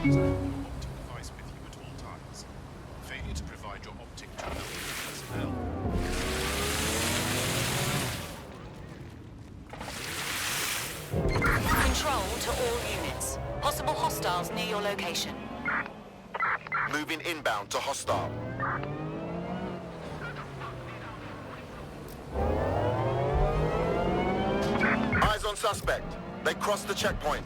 Optic device with you at all times. Failure to provide your optic to military personnel. Control to all units. Possible hostiles near your location. Moving inbound to hostile. Eyes on suspect. They crossed the checkpoint.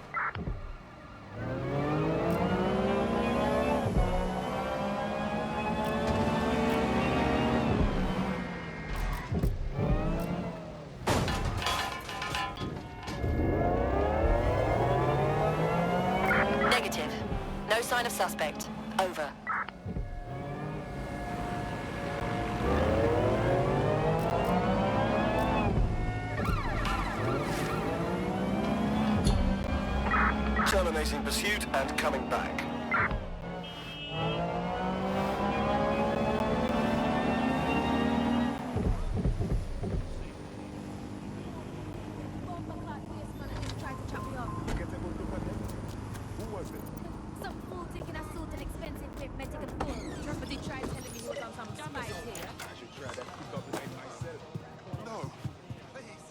Negative. No sign of suspect. Over. Terminating pursuit and coming back. Some fool taking a suit and expensive whip, medical fool. Trumpety tried telling me he was on some spice here. I should try that pick up line myself. No, please.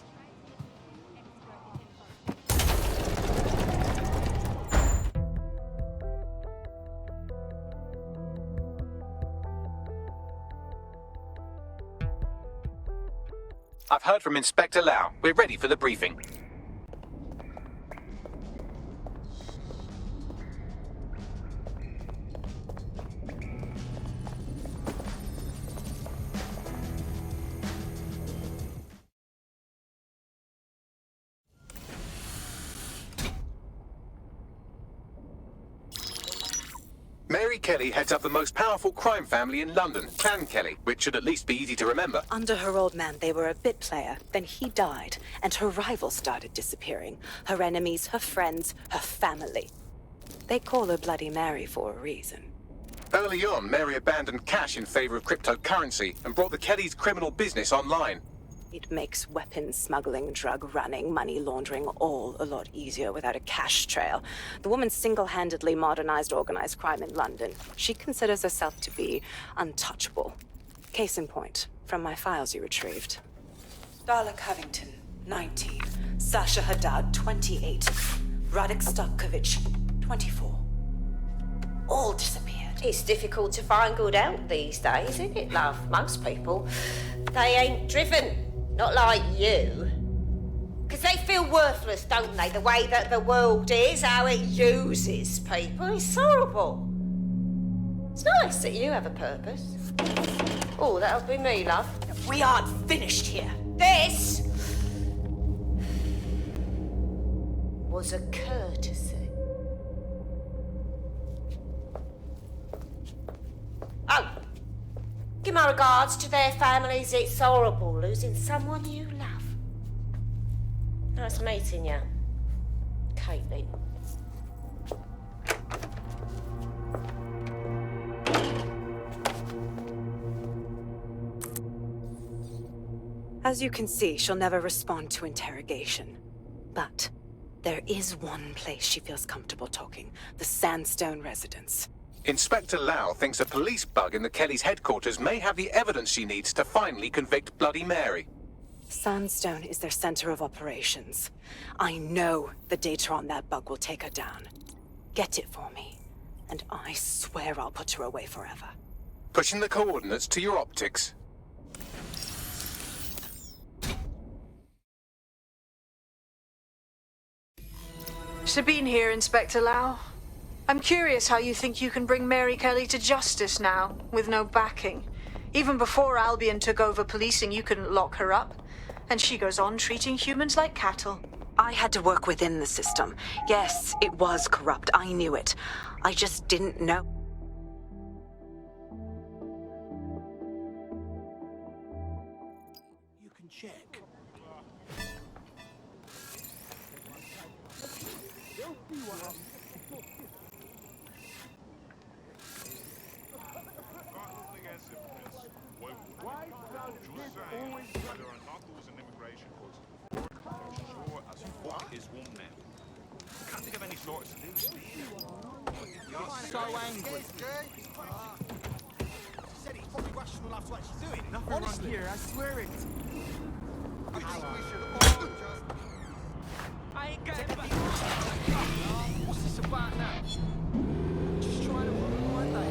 I've heard from Inspector Lau. We're ready for the briefing. Mary Kelly heads up the most powerful crime family in London, Clan Kelly, which should at least be easy to remember. Under her old man, they were a bit player. Then he died, and her rivals started disappearing. Her enemies, her friends, her family. They call her Bloody Mary for a reason. Early on, Mary abandoned cash in favor of cryptocurrency and brought the Kellys' criminal business online. It makes weapons smuggling, drug running, money laundering all a lot easier without a cash trail. The woman single-handedly modernized organized crime in London. She considers herself to be untouchable. Case in point, from my files you retrieved. Darla Covington, 19. Sasha Haddad, 28. Radek Starkovich, 24. All disappeared. It's difficult to find good help these days, isn't it, love? Most people, they ain't driven. Not like you. Because they feel worthless, don't they? The way that the world is, how it uses people. It's horrible. It's nice that you have a purpose. Oh, that'll be me, love. We aren't finished here. This was a courtesy. Oh, give my regards to their families. It's horrible losing someone you love. Nice meeting you, Caitlin. As you can see, she'll never respond to interrogation. But there is one place she feels comfortable talking. The Sandstone residence. Inspector Lau thinks a police bug in the Kellys' headquarters may have the evidence she needs to finally convict Bloody Mary. Sandstone is their center of operations. I know the data on that bug will take her down. Get it for me, and I swear I'll put her away forever. Pushing the coordinates to your optics. Sabine here, Inspector Lau. I'm curious how you think you can bring Mary Kelly to justice now, with no backing. Even before Albion took over policing, you couldn't lock her up. And she goes on treating humans like cattle. I had to work within the system. Yes, it was corrupt. I knew it. I just didn't know. You can check. Is warm now. Can't think of any So angry. Said he's probably rational enough to actually do it. Nothing wrong here, I swear it. I ain't got it. What's this about now? Just trying to ruin my day.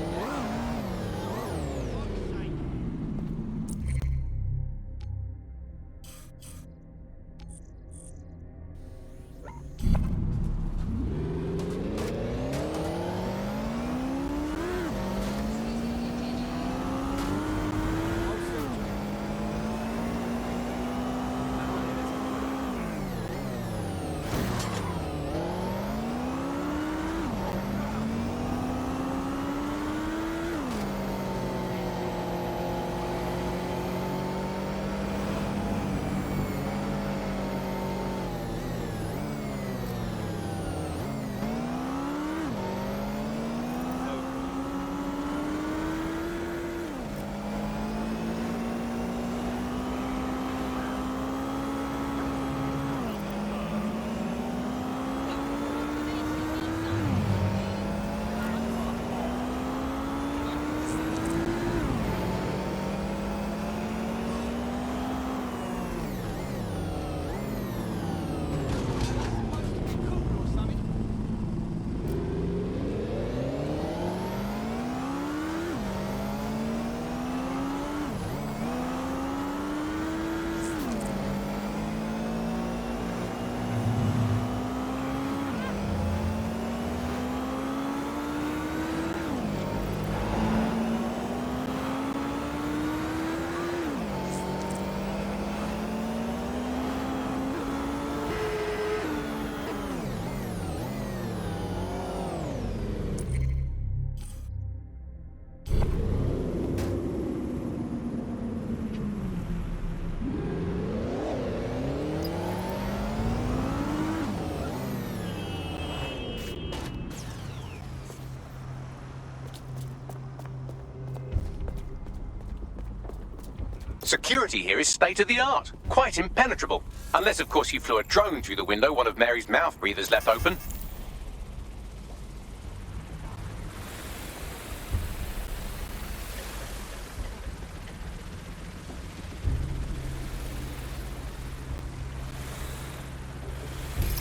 Security here is state-of-the-art, quite impenetrable. Unless, of course, you flew a drone through the window one of Mary's mouth breathers left open.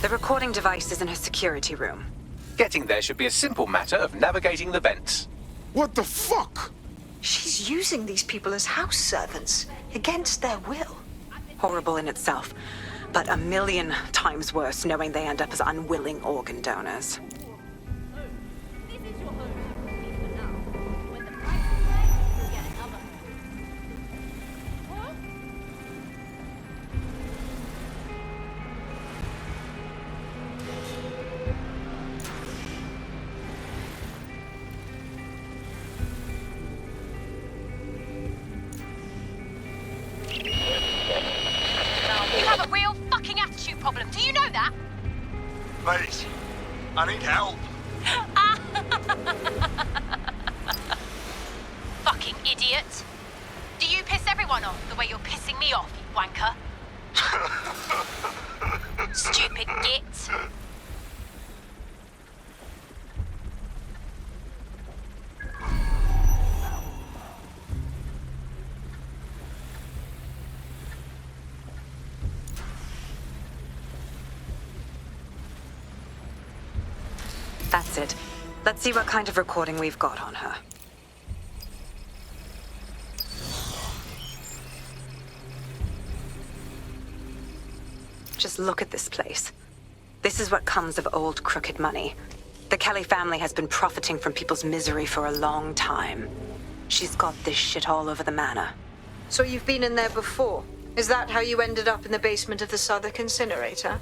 The recording device is in her security room. Getting there should be a simple matter of navigating the vents. What the fuck? She's using these people as house servants, against their will. Horrible in itself, but a million times worse knowing they end up as unwilling organ donors. This is your home for now. When the price is right, you'll get another. Huh? You have a real fucking attitude problem. Do you know that? Mate, I need help. Fucking idiot. Do you piss everyone off the way you're pissing me off, you wanker? Stupid git. That's it. Let's see what kind of recording we've got on her. Just look at this place. This is what comes of old crooked money. The Kelly family has been profiting from people's misery for a long time. She's got this shit all over the manor. So you've been in there before? Is that how you ended up in the basement of the Southwark incinerator?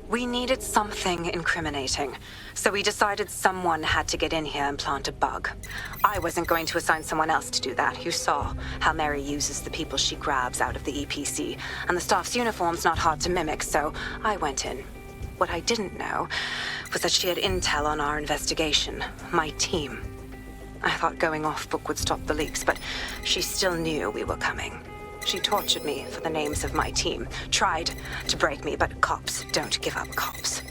We needed something incriminating, so we decided someone had to get in here and plant a bug. I wasn't going to assign someone else to do that. You saw how Mary uses the people she grabs out of the EPC, and the staff's uniform's not hard to mimic, so I went in. What I didn't know was that she had intel on our investigation, my team. I thought going off book would stop the leaks, but she still knew we were coming. She tortured me for the names of my team, tried to break me, but cops don't give up cops.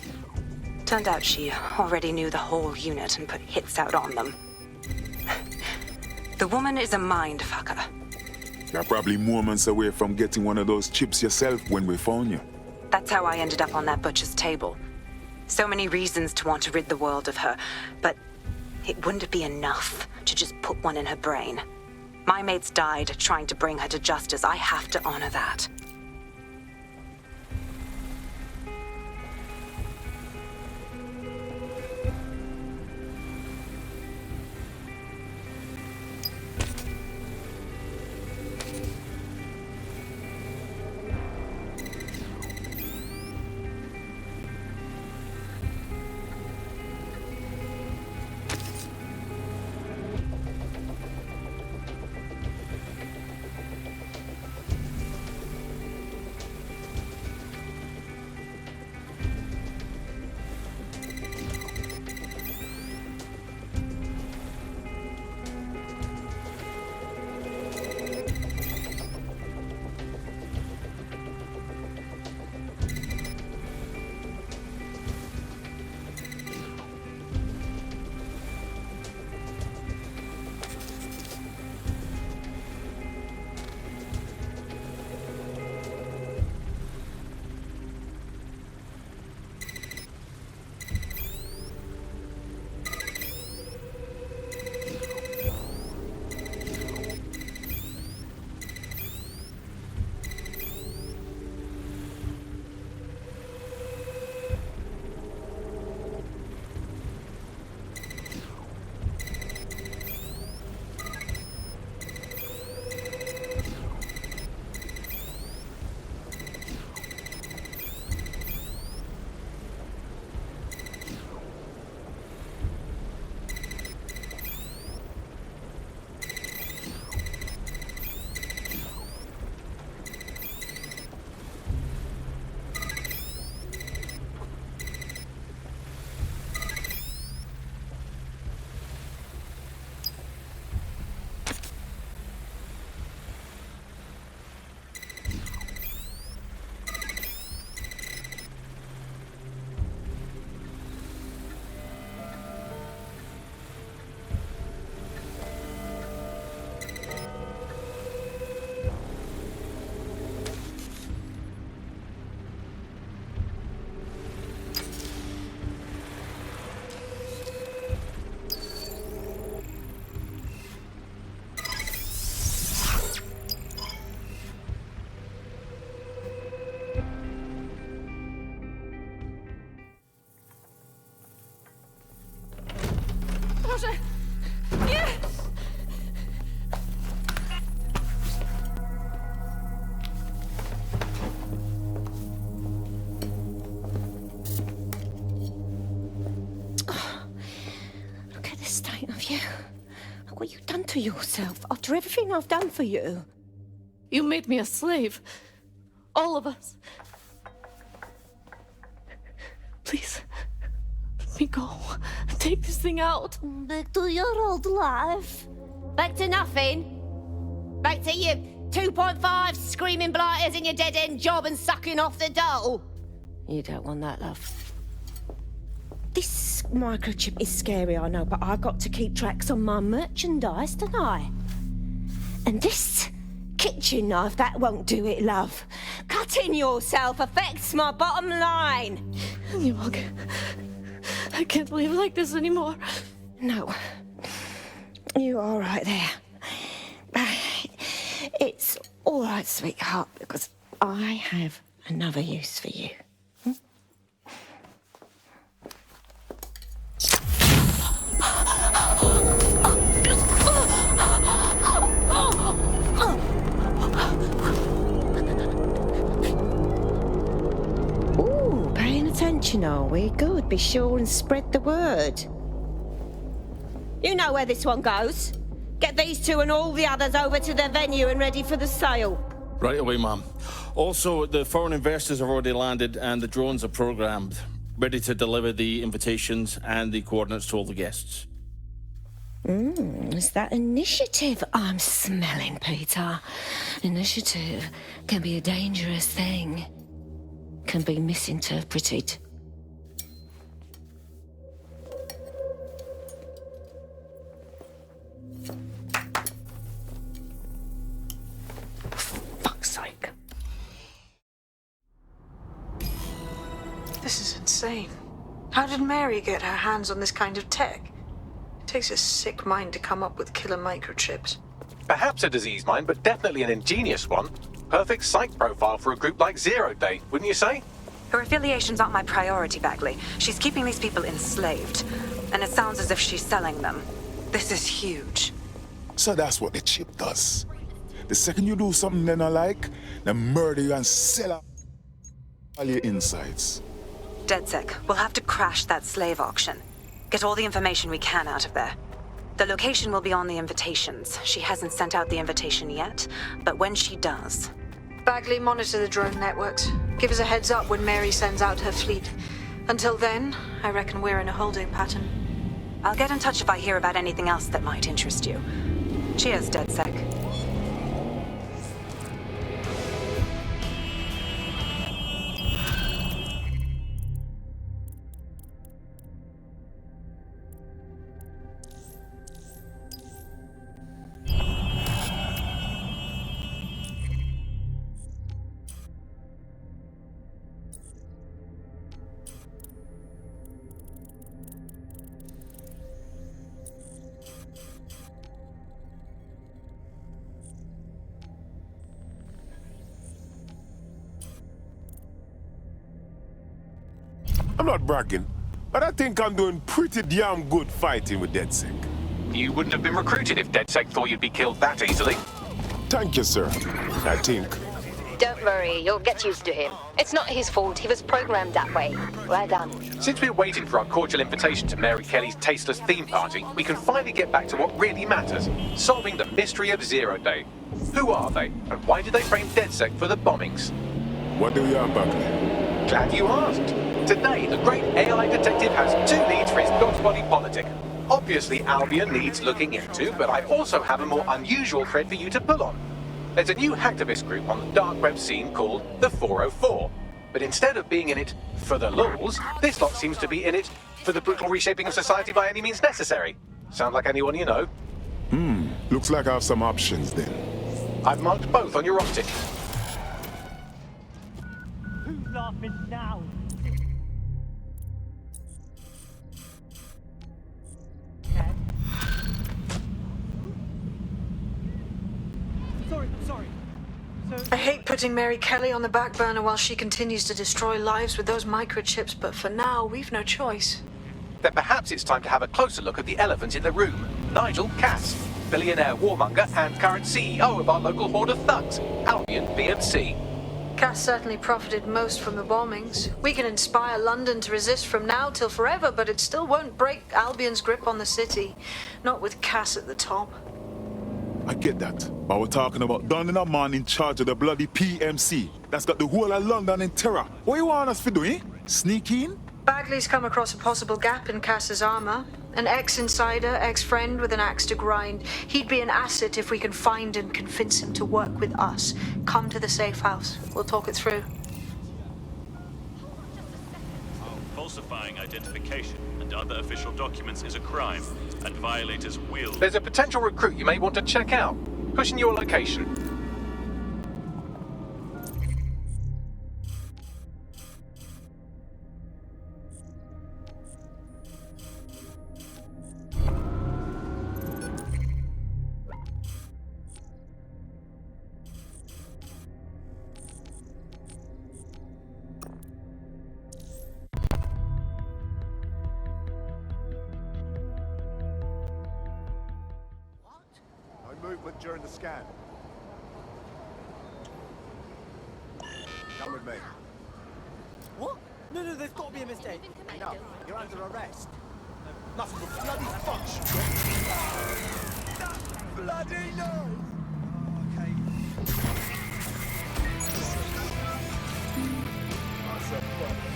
Turned out she already knew the whole unit and put hits out on them. The woman is a mind fucker. You're probably moments away from getting one of those chips yourself when we found you. That's how I ended up on that butcher's table. So many reasons to want to rid the world of her, but it wouldn't be enough to just put one in her brain. My mates died trying to bring her to justice. I have to honor that. Boże! Nie! Look at the state of you. Look what you've done to yourself after everything I've done for you. You made me a slave. All of us. Please, let me go. Take this thing out. Back to your old life. Back to nothing. Back to you 2.5 screaming blighters in your dead-end job and sucking off the dole. You don't want that, love. This microchip is scary, I know, but I got to keep tracks on my merchandise, don't I? And this kitchen knife, that won't do it, love. Cutting yourself affects my bottom line. I can't live like this anymore. No. You're all right there. It's all right, sweetheart, because I have another use for you. Ooh, paying attention, are we? Good. Be sure and spread the word. You know where this one goes. Get these two and all the others over to their venue and ready for the sale. Right away, ma'am. Also, the foreign investors have already landed and the drones are programmed, ready to deliver the invitations and the coordinates to all the guests. It's that initiative I'm smelling, Peter. Initiative can be a dangerous thing. Can be misinterpreted. How did Mary get her hands on this kind of tech? It takes a sick mind to come up with killer microchips. Perhaps a disease mind, but definitely an ingenious one. Perfect psych profile for a group like Zero Day, wouldn't you say? Her affiliations aren't my priority, Bagley. She's keeping these people enslaved. And it sounds as if she's selling them. This is huge. So that's what the chip does. The second you do something they not like, they murder you and sell all your insides. DedSec, we'll have to crash that slave auction. Get all the information we can out of there. The location will be on the invitations. She hasn't sent out the invitation yet, but when she does... Bagley, monitor the drone networks. Give us a heads up when Mary sends out her fleet. Until then, I reckon we're in a holding pattern. I'll get in touch if I hear about anything else that might interest you. Cheers, DedSec. I'm not bragging, but I think I'm doing pretty damn good fighting with DedSec. You wouldn't have been recruited if DedSec thought you'd be killed that easily. Thank you, sir. I think. Don't worry, you'll get used to him. It's not his fault, he was programmed that way. Well done. Since we're waiting for our cordial invitation to Mary Kelly's tasteless theme party, we can finally get back to what really matters, solving the mystery of Zero Day. Who are they, and why did they frame DedSec for the bombings? What do you have, Buckley? Glad you asked. Today, the great AI detective has two leads for his dog's body politic. Obviously, Albion needs looking into, but I also have a more unusual thread for you to pull on. There's a new hacktivist group on the dark web scene called the 404. But instead of being in it for the lulz, this lot seems to be in it for the brutal reshaping of society by any means necessary. Sound like anyone you know? Looks like I have some options then. I've marked both on your optic. Who's laughing now? Sorry. I hate putting Mary Kelly on the back burner while she continues to destroy lives with those microchips, but for now, we've no choice. Then perhaps it's time to have a closer look at the elephant in the room. Nigel Cass, billionaire warmonger and current CEO of our local horde of thugs, Albion BMC. Cass certainly profited most from the bombings. We can inspire London to resist from now till forever, but it still won't break Albion's grip on the city. Not with Cass at the top. I get that, but we're talking about Don and a man in charge of the bloody PMC that's got the whole of London in terror. What you want us to do, eh? Sneak in? Bagley's come across a possible gap in Cass's armor. An ex-insider, ex-friend with an axe to grind. He'd be an asset if we can find and convince him to work with us. Come to the safe house. We'll talk it through. Falsifying identification and other official documents is a crime, and violators will... There's a potential recruit you may want to check out. Pushing your location. Movement during the scan. Come with me. What? No, there's got to be a mistake. No, you're under arrest. Nothing but bloody fuck. Bloody no! Okay. That's a problem.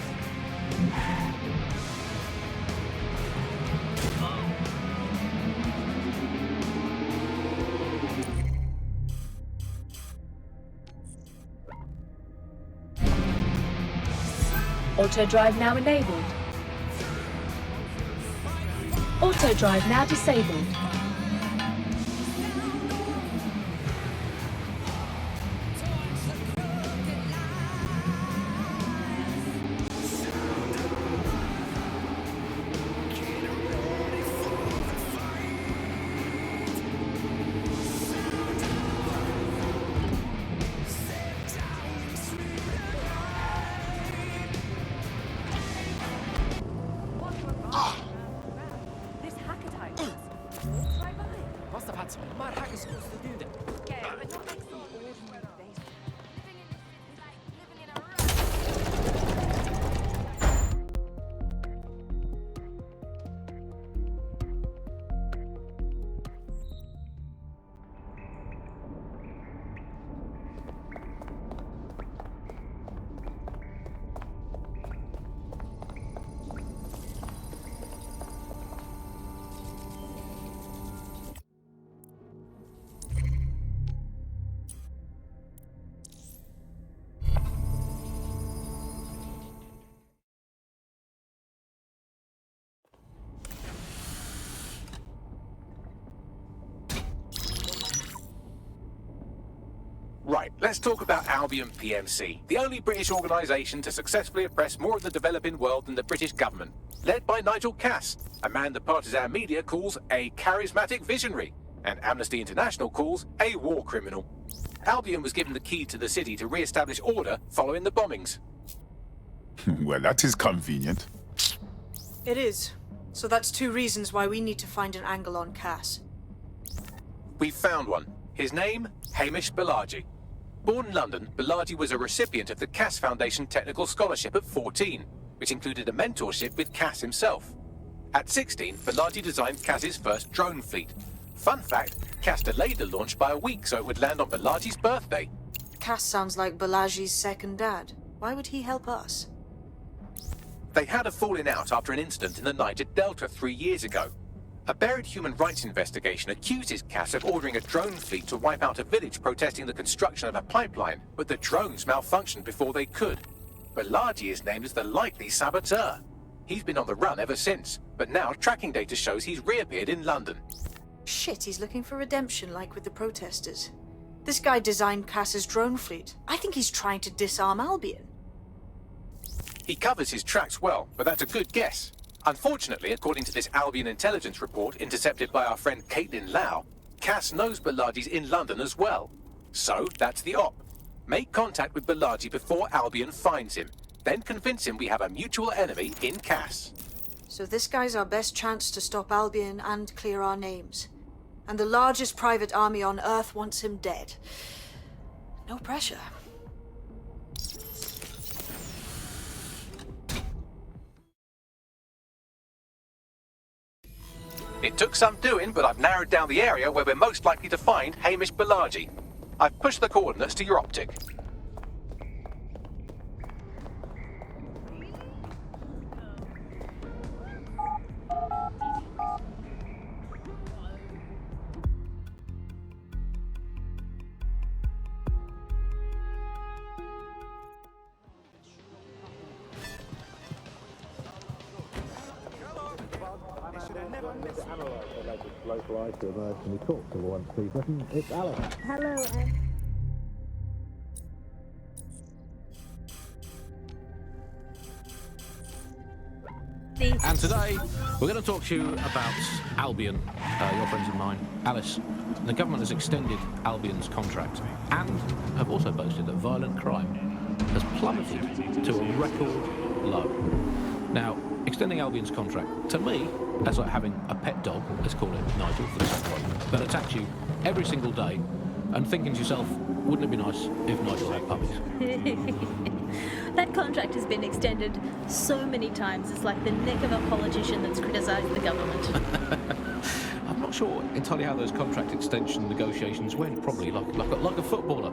Auto drive now enabled. Auto drive now disabled. What? Mad hackers supposed to do that? Yeah, but not like some ordinary base. Living in this city is like living in a Right, let's talk about Albion PMC, the only British organisation to successfully oppress more of the developing world than the British government. Led by Nigel Cass, a man the partisan media calls a charismatic visionary, and Amnesty International calls a war criminal. Albion was given the key to the city to re-establish order following the bombings. Well, that is convenient. It is. So that's 2 reasons why we need to find an angle on Cass. We've found one. His name, Hamish Balaji. Born in London, Balaji was a recipient of the Cass Foundation Technical Scholarship at 14, which included a mentorship with Cass himself. At 16, Balaji designed Cass's first drone fleet. Fun fact, Cass delayed the launch by a week so it would land on Balaji's birthday. Cass sounds like Balaji's second dad. Why would he help us? They had a falling out after an incident in the Niger Delta 3 years ago. A buried human rights investigation accuses Cass of ordering a drone fleet to wipe out a village protesting the construction of a pipeline, but the drones malfunctioned before they could. Balaji is named as the likely saboteur. He's been on the run ever since, but now tracking data shows he's reappeared in London. Shit, he's looking for redemption like with the protesters. This guy designed Cass's drone fleet. I think he's trying to disarm Albion. He covers his tracks well, but that's a good guess. Unfortunately, according to this Albion intelligence report intercepted by our friend Caitlin Lau, Cass knows Balaji's in London as well. So, that's the op. Make contact with Balaji before Albion finds him. Then convince him we have a mutual enemy in Cass. So this guy's our best chance to stop Albion and clear our names. And the largest private army on Earth wants him dead. No pressure. It took some doing, but I've narrowed down the area where we're most likely to find Hamish Balaji. I've pushed the coordinates to your optic. Localised to emerge. Can we talk to one, please? It's Alice. Hello, And today, we're going to talk to you about Albion, your friends of mine, Alice. The government has extended Albion's contract and have also boasted that violent crime has plummeted to a record low. Now, extending Albion's contract, to me, that's like having a pet dog, let's call it Nigel for the sake of it, that attacks you every single day and thinking to yourself, wouldn't it be nice if Nigel had puppies? That contract has been extended so many times, it's like the neck of a politician that's criticised the government. I'm not sure entirely how those contract extension negotiations went, probably like a footballer.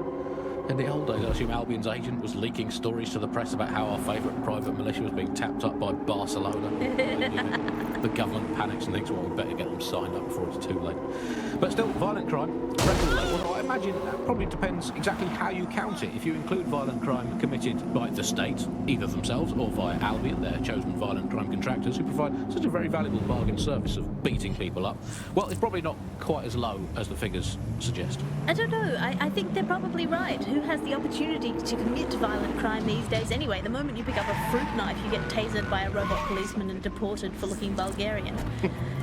In the old days, I assume Albion's agent was leaking stories to the press about how our favourite private militia was being tapped up by Barcelona. The government panics and thinks, well, we better get them signed up before it's too late. But still, violent crime, record low. Well, I imagine that probably depends exactly how you count it. If you include violent crime committed by the state, either themselves or via Albion, their chosen violent crime contractors who provide such a very valuable bargain service of beating people up, well, it's probably not quite as low as the figures suggest. I don't know, I think they're probably right. Who has the opportunity to commit violent crime these days anyway? The moment you pick up a fruit knife, you get tasered by a robot policeman and deported for looking Bulgarian.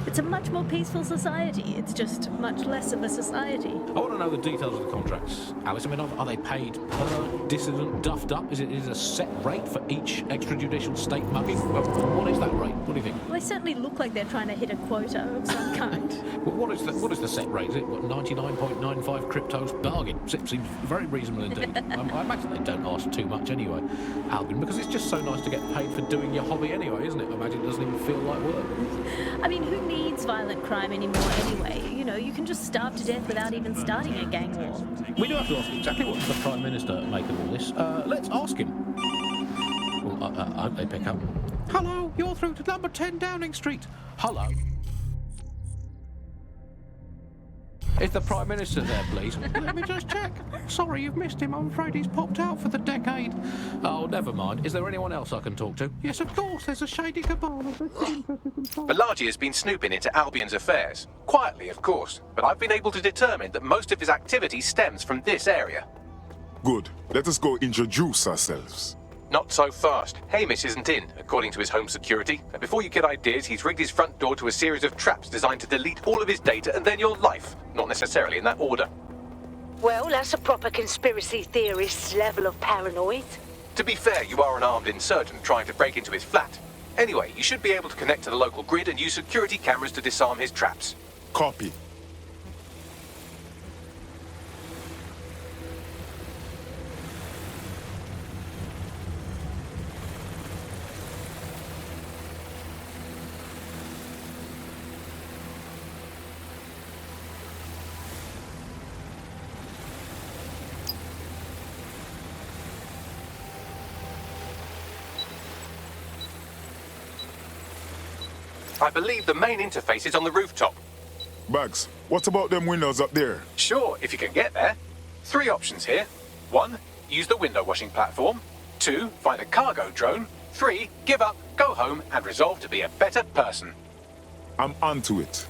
It's a much more peaceful society. It's just much less of a society. I want to know the details of the contracts, Alice. I mean, are they paid per dissident duffed up? Is it a set rate for each extrajudicial state mugging? Well, what is that rate? What do you think? Well, I certainly look like they're trying to hit a quota of some kind. Well, what is the set rate? Is it 99.95 cryptos bargain? Seems very reasonable indeed. I imagine they don't ask too much anyway, Albion, because it's just so nice to get paid for doing your hobby anyway, isn't it? I imagine it doesn't even feel like work. I mean, who needs violent crime anymore anyway? You know, you can just starve to death without even starting a gang war. We do have to ask exactly what does the Prime Minister make of all this. Let's ask him. Well, I hope they pick up. Hello, you're through to number 10 Downing Street. Hello. Is the Prime Minister there, please? Let me just check. Sorry, you've missed him. I'm afraid he's popped out for the decade. Oh, never mind. Is there anyone else I can talk to? Yes, of course. There's a shady cabal. Balaji has been snooping into Albion's affairs. Quietly, of course. But I've been able to determine that most of his activity stems from this area. Good. Let us go introduce ourselves. Not so fast. Hamish isn't in, according to his home security. And before you get ideas, he's rigged his front door to a series of traps designed to delete all of his data and then your life. Not necessarily in that order. Well, that's a proper conspiracy theorist's level of paranoid. To be fair, you are an armed insurgent trying to break into his flat. Anyway, you should be able to connect to the local grid and use security cameras to disarm his traps. Copy. I believe the main interface is on the rooftop. Bags, what about them windows up there? Sure, if you can get there. 3 options here. 1, use the window washing platform. 2, find a cargo drone. 3, give up, go home, and resolve to be a better person. I'm onto it.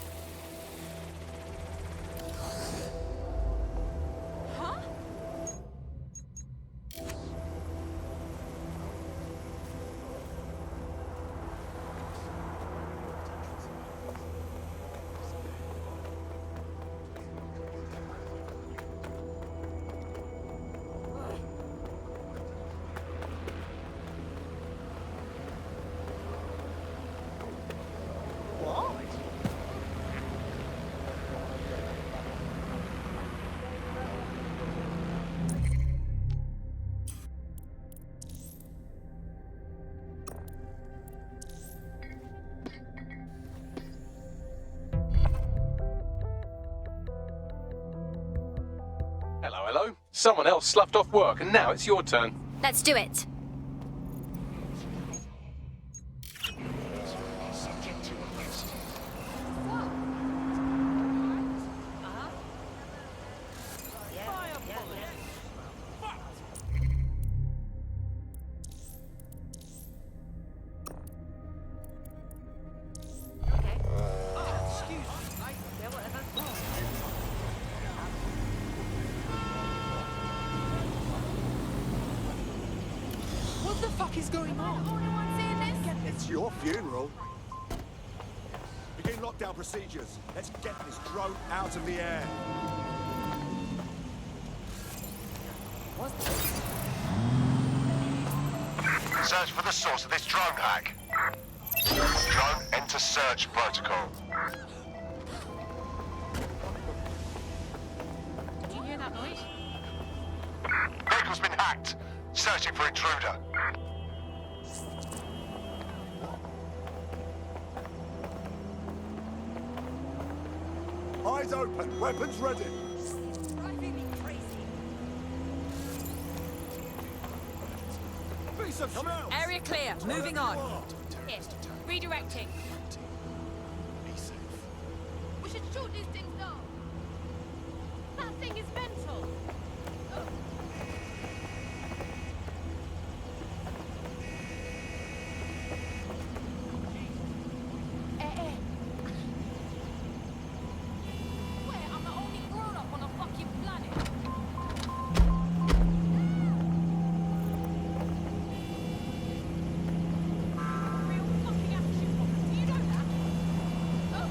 Hello. Someone else sloughed off work and now it's your turn. Let's do it. What the fuck is going on? It's your funeral. Begin lockdown procedures. Let's get this drone out of the air. Search for the source of this drone hack. Drone enter search protocol. Did you hear that noise? Vehicle's been hacked. Searching for intruder. Eyes open. Weapons ready. Piece of shell. Area clear. Moving on. Here. Redirecting. We should shoot these things down. That thing is mental. I'm the only grown-up on a fucking planet. Real fucking action. Do you know that? Oh.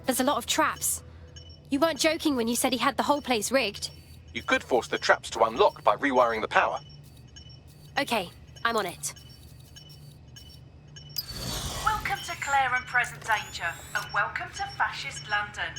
There's a lot of traps. You weren't joking when you said he had the whole place rigged. You could force the traps to unlock by rewiring the power. Okay, I'm on it. Welcome to Claire and Present Danger, and welcome to Fascist London.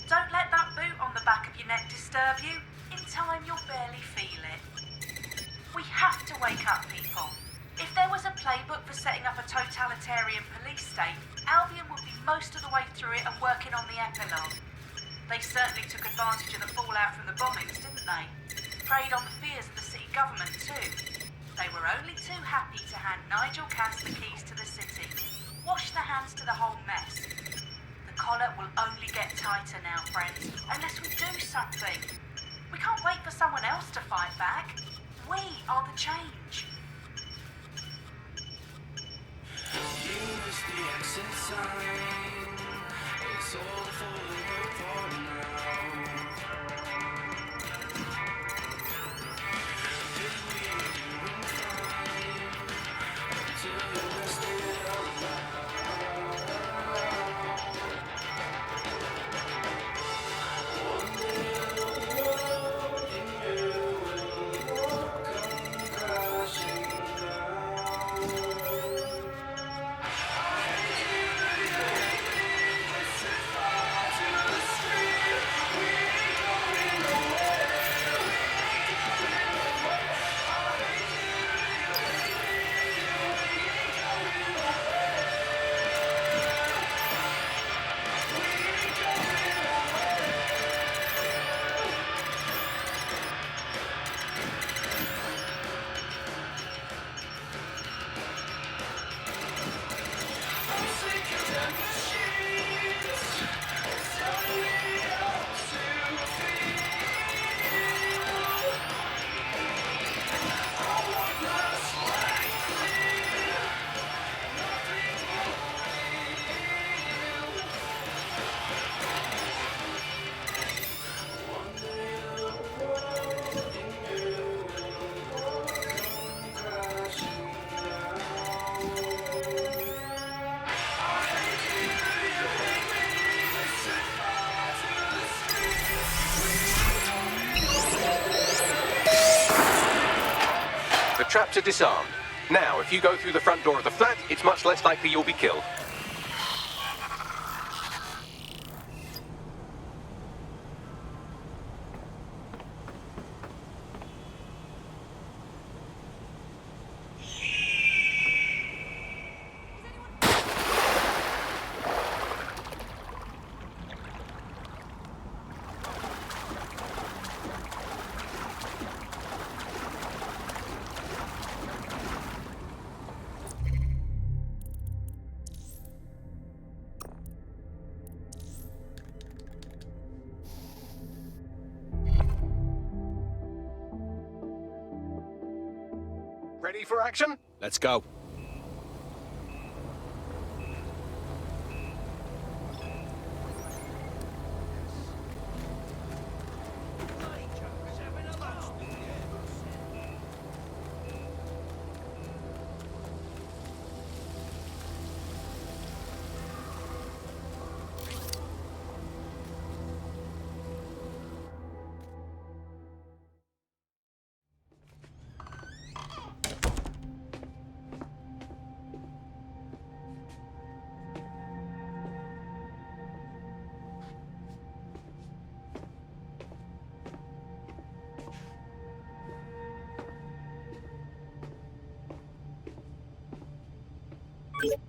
Don't let that boot on the back of your neck disturb you. In time, you'll barely feel it. We have to wake up, people. If there was a playbook for setting up a totalitarian police state, Albion would be most of the way through it and working on the epilogue. They certainly took advantage of the fallout from the bombings, didn't they? Preyed on the fears of the city government, too. They were only too happy to hand Nigel Cass the keys to the city. Wash the hands to the whole mess. The collar will only get tighter now, friends, unless we do something. We can't wait for someone else to fight back. We are the change. Use the exit sign. It's all for the work for now. Did we doing fine until the rest of it out loud? One day the world in you will come crashing down. Traps are disarmed. Now, if you go through the front door of the flat, it's much less likely you'll be killed. Ready for action? Let's go.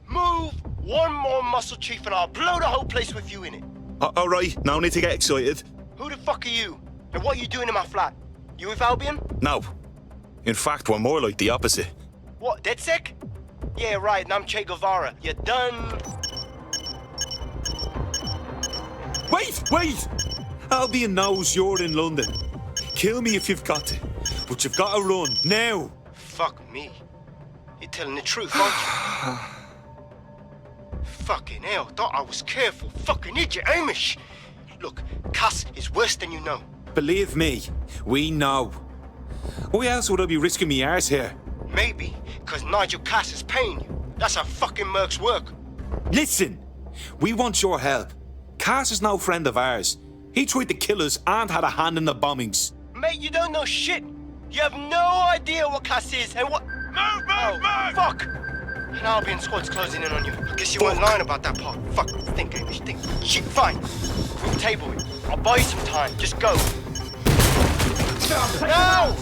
Move one more muscle, Chief, and I'll blow the whole place with you in it. All right, no need to get excited. Who the fuck are you? And what are you doing in my flat? You with Albion? No. In fact, we're more like the opposite. What, DedSec? Yeah, right, and I'm Che Guevara. You done? Wait! Albion knows you're in London. Kill me if you've got to. But you've got to run, now. Fuck me. You're telling the truth, aren't you? Fucking hell, thought I was careful. Fucking idiot, Amish. Look, Cass is worse than you know. Believe me, we know. Why else would I be risking me arse here? Maybe, because Nigel Cass is paying you. That's how fucking mercs work. Listen, we want your help. Cass is no friend of ours. He tried to kill us and had a hand in the bombings. Mate, you don't know shit. You have no idea what Cass is and what... Move! Fuck! An Albion squad's closing in on you. I guess you weren't lying about that part. Fuck, think, Amish, think. Shit, fine. We'll table it. I'll buy you some time. Just go. No!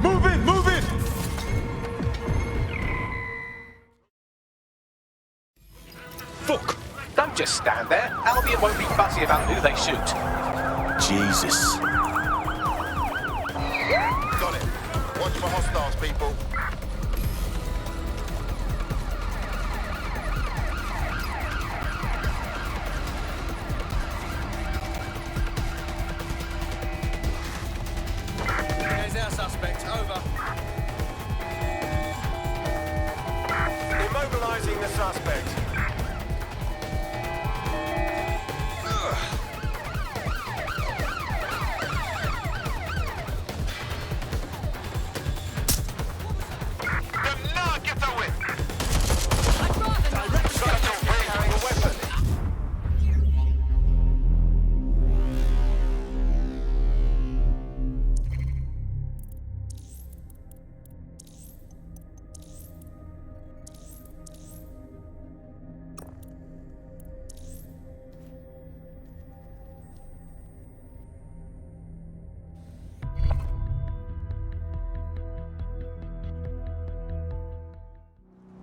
Move it! Fuck! Don't just stand there. Albion won't be fussy about who they shoot. Jesus. Got it. Watch for hostiles, people. There's our suspect. Over. Immobilizing the suspect.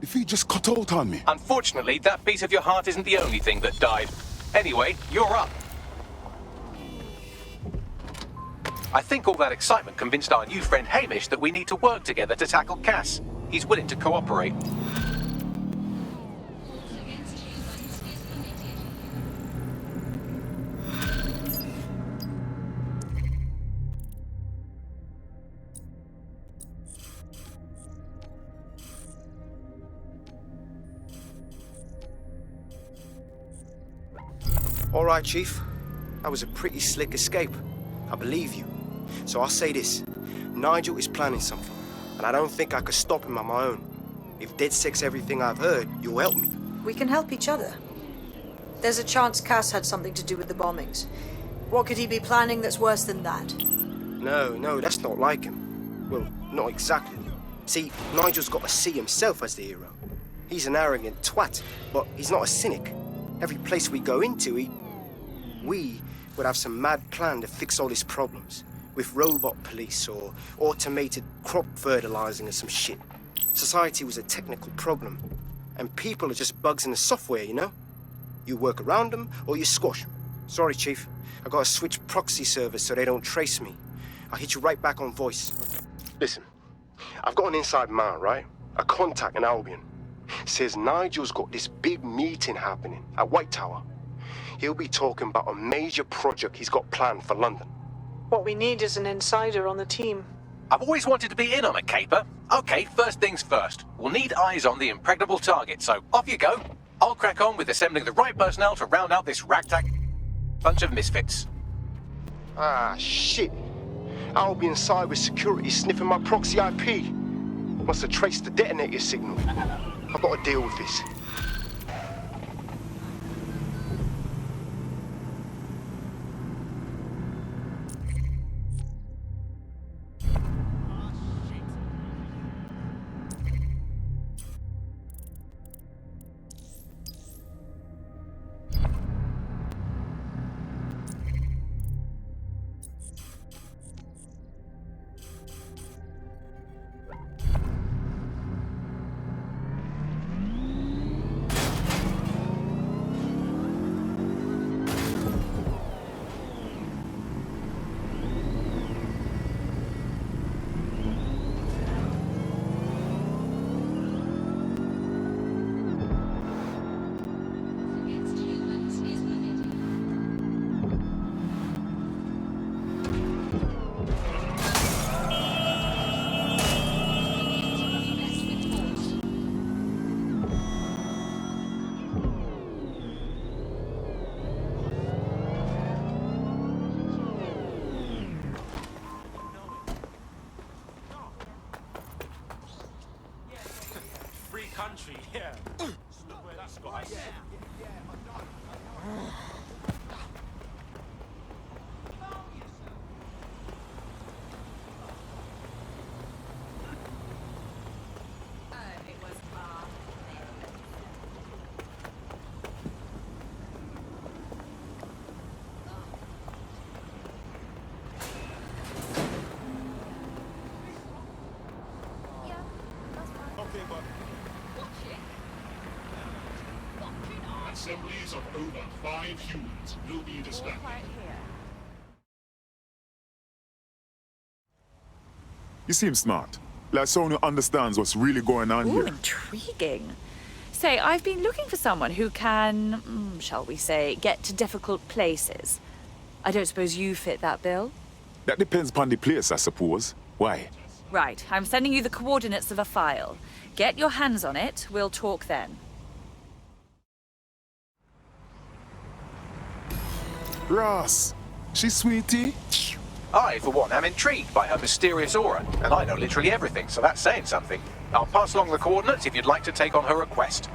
If he just cut out on me. Unfortunately, that piece of your heart isn't the only thing that died. Anyway, you're up. I think all that excitement convinced our new friend Hamish that we need to work together to tackle Cass. He's willing to cooperate. All right, Chief. That was a pretty slick escape. I believe you. So I'll say this. Nigel is planning something, and I don't think I could stop him on my own. If DedSec's everything I've heard, you'll help me. We can help each other. There's a chance Cass had something to do with the bombings. What could he be planning that's worse than that? No, that's not like him. Well, not exactly. See, Nigel's got to see himself as the hero. He's an arrogant twat, but he's not a cynic. Every place we go into, we would have some mad plan to fix all his problems. With robot police or automated crop fertilizing or some shit. Society was a technical problem. And people are just bugs in the software, you know? You work around them or you squash them. Sorry, Chief. I gotta switch proxy servers so they don't trace me. I'll hit you right back on voice. Listen, I've got an inside man, right? A contact in Albion. Says Nigel's got this big meeting happening at White Tower. He'll be talking about a major project he's got planned for London. What we need is an insider on the team. I've always wanted to be in on a caper. Okay, first things first. We'll need eyes on the impregnable target, so off you go. I'll crack on with assembling the right personnel to round out this ragtag bunch of misfits. Ah, shit. Albion cybersecurity sniffing my proxy IP. Must have traced the detonator signal. I've got to deal with this. Assemblies of over 5 humans will be dispatched. You seem smart. Like someone who understands what's really going on Ooh, here. intriguing. Say, I've been looking for someone who can, shall we say, get to difficult places. I don't suppose you fit that bill? That depends upon the place, I suppose. Why? Right, I'm sending you the coordinates of a file. Get your hands on it, we'll talk then. Ross, she's sweetie. I, for one, am intrigued by her mysterious aura, and I know literally everything, so that's saying something. I'll pass along the coordinates if you'd like to take on her request.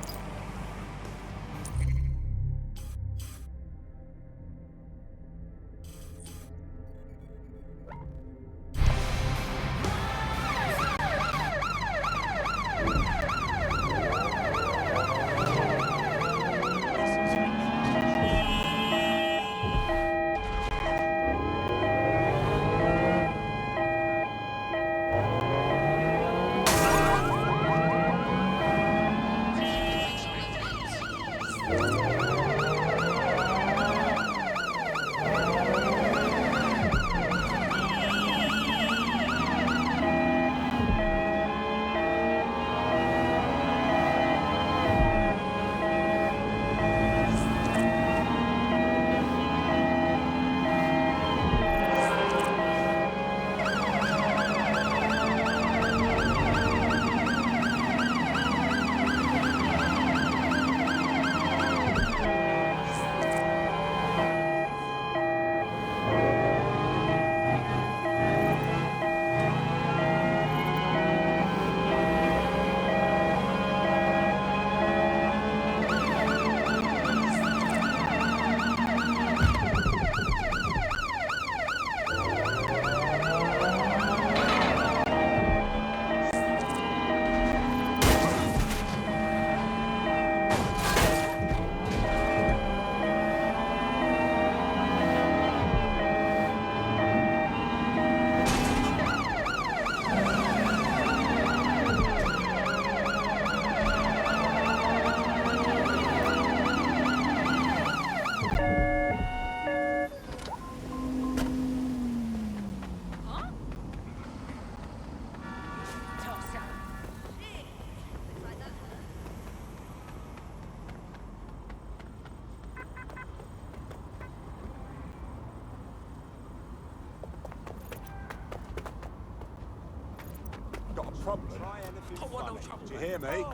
Do you hear me?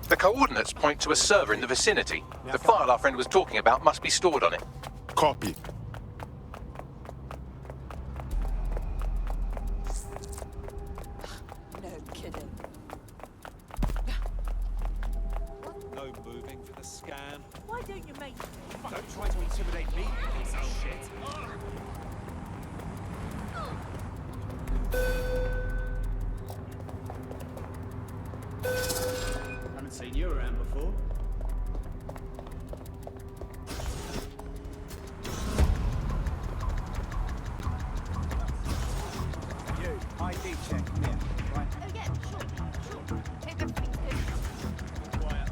The coordinates point to a server in the vicinity. The file our friend was talking about must be stored on it. Copy. No kidding. No moving for the scan. Why don't you make... Don't try to intimidate me, you piece of shit. Haven't seen you around before. You, ID check, yeah, right. Oh, yeah, sure. Everything's good. Quiet.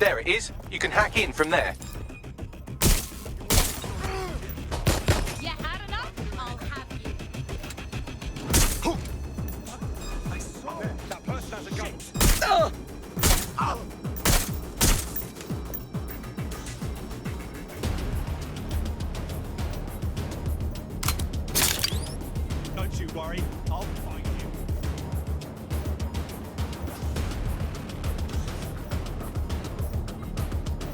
There it is. You can hack in from there. You had enough? I'll have you. I saw that person has a gun. Don't you worry, I'll find you.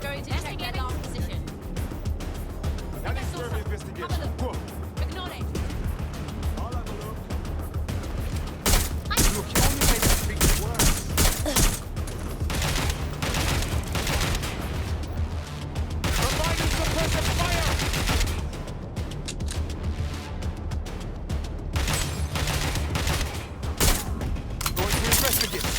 Going to check their last position. Now this is where we investigate. Go on. Ignore it. I'll have a look. Look, you only made things worse. Providing suppressive fire! Going to investigate.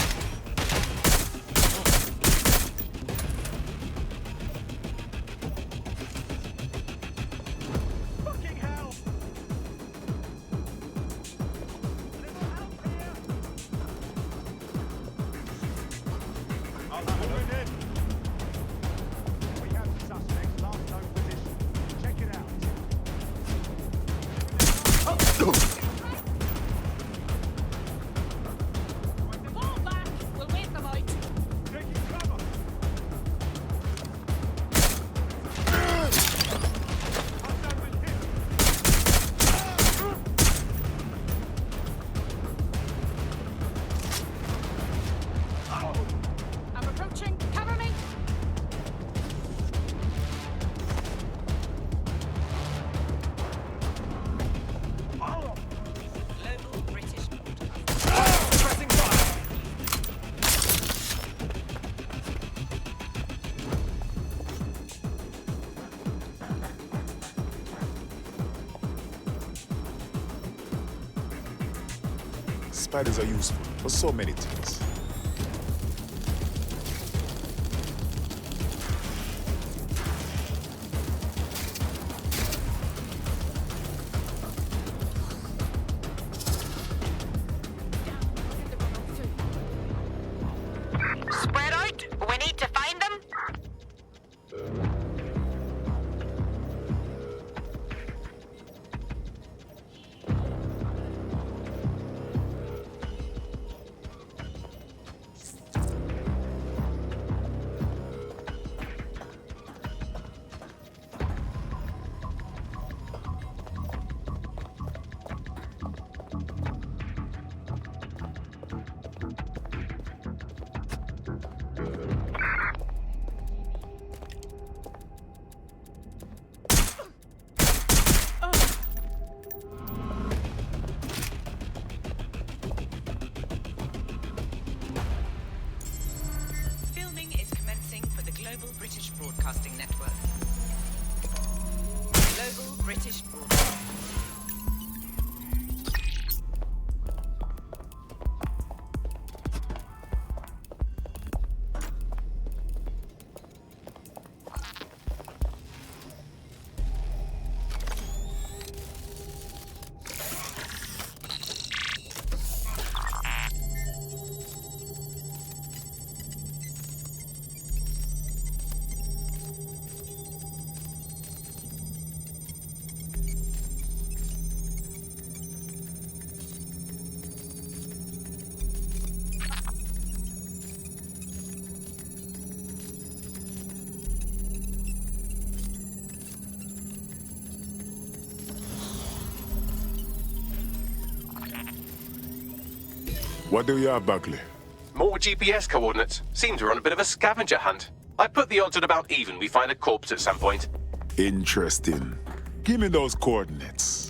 Fucking hell! I'll have a look. We have suspects last known position. Check it out. Fall back. We'll wait them out. Taking cover. I'm approaching. Cover me. Global British. Pressing fire. Spiders are useful for so many things. Spread out. We need to find them. Filming is commencing for the Global British Broadcasting Network. Global British Broadcasting. What do you have, Buckley? More GPS coordinates. Seems we're on a bit of a scavenger hunt. I put the odds at about even we find a corpse at some point. Interesting. Give me those coordinates.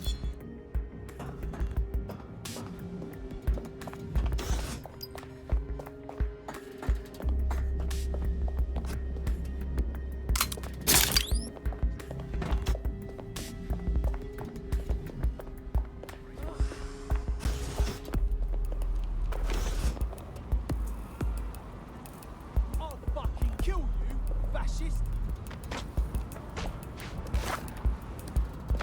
I'll fucking kill you, fascist!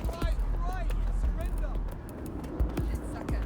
Right, surrender! Sucker.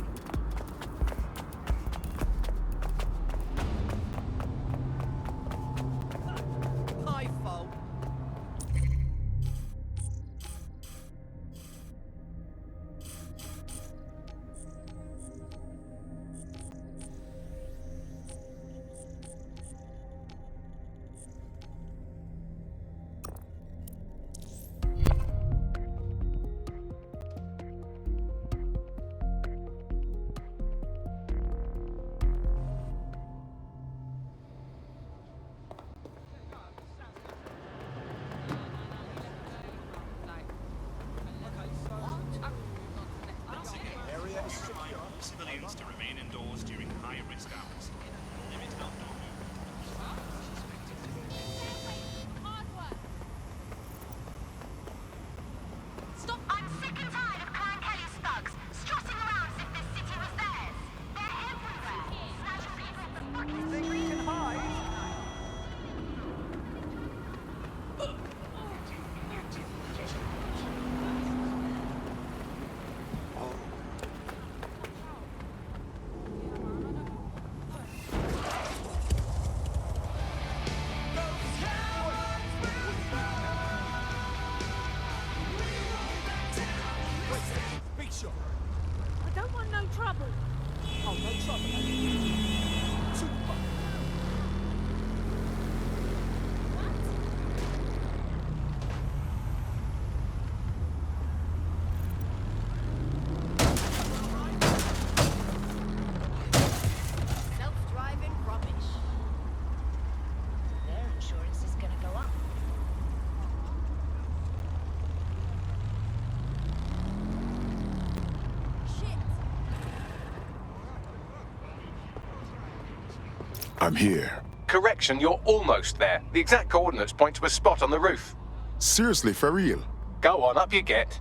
I'm here. Correction, you're almost there. The exact coordinates point to a spot on the roof. Seriously, for real? Go on, up you get.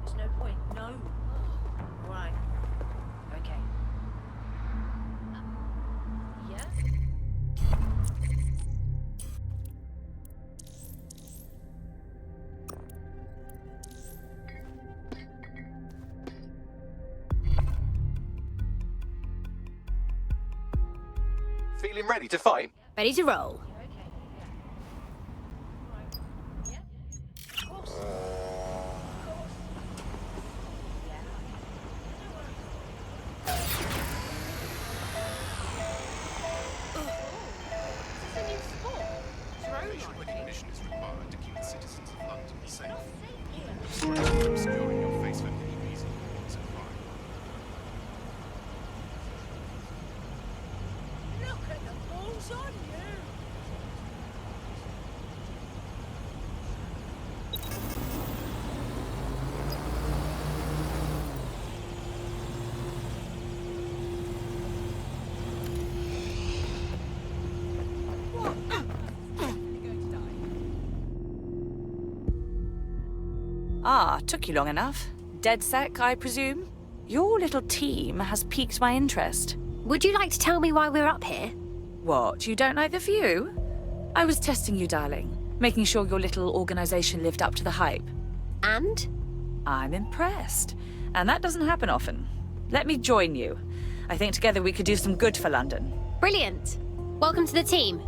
There's no point. No. Right. Okay. Yeah? Feeling ready to fight? Ready to roll. Recognition is required to keep the citizens of London safe. Obscuring your face for any reason is a crime. Look at the balls on you! Ah, took you long enough. Dead sec, I presume? Your little team has piqued my interest. Would you like to tell me why we're up here? What, you don't like the view? I was testing you, darling. Making sure your little organization lived up to the hype. And? I'm impressed. And that doesn't happen often. Let me join you. I think together we could do some good for London. Brilliant. Welcome to the team.